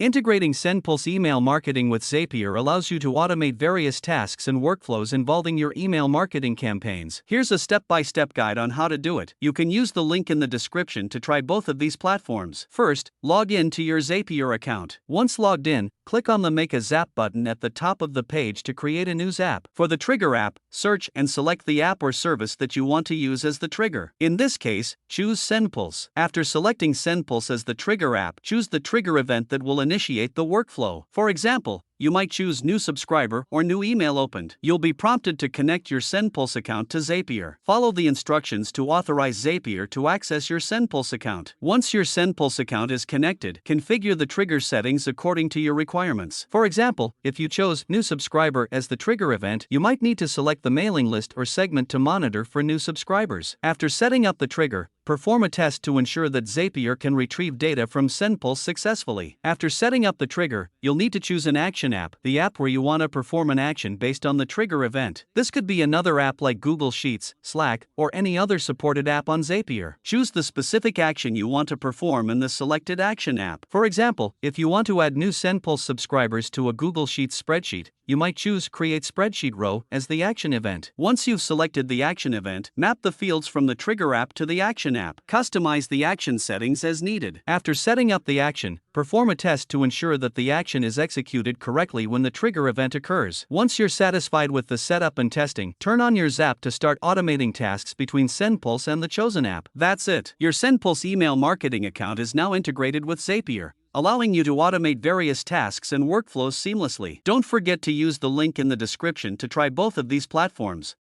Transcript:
Integrating SendPulse email marketing with Zapier allows you to automate various tasks and workflows involving your email marketing campaigns. Here's a step-by-step guide on how to do it. You can use the link in the description to try both of these platforms. First, log in to your Zapier account. Once logged in, click on the Make a Zap button at the top of the page to create a new Zap. For the trigger app, search and select the app or service that you want to use as the trigger. In this case, choose SendPulse. After selecting SendPulse as the trigger app, choose the trigger event that will initiate the workflow. For example, you might choose new subscriber or new email opened. You'll be prompted to connect your SendPulse account to Zapier. Follow the instructions to authorize Zapier to access your SendPulse account. Once your SendPulse account is connected, configure the trigger settings according to your requirements. For example, if you chose new subscriber as the trigger event, you might need to select the mailing list or segment to monitor for new subscribers. After setting up the trigger, perform a test to ensure that Zapier can retrieve data from SendPulse successfully. After setting up the trigger, you'll need to choose an action app, the app where you want to perform an action based on the trigger event. This could be another app like Google Sheets, Slack, or any other supported app on Zapier. Choose the specific action you want to perform in the selected action app. For example, if you want to add new SendPulse subscribers to a Google Sheets spreadsheet, you might choose Create Spreadsheet Row as the action event. Once you've selected the action event, map the fields from the trigger app to the action app. Customize the action settings as needed. After setting up the action, perform a test to ensure that the action is executed correctly when the trigger event occurs. Once you're satisfied with the setup and testing, turn on your Zap to start automating tasks between SendPulse and the chosen app. That's it. Your SendPulse email marketing account is now integrated with Zapier, allowing you to automate various tasks and workflows seamlessly. Don't forget to use the link in the description to try both of these platforms.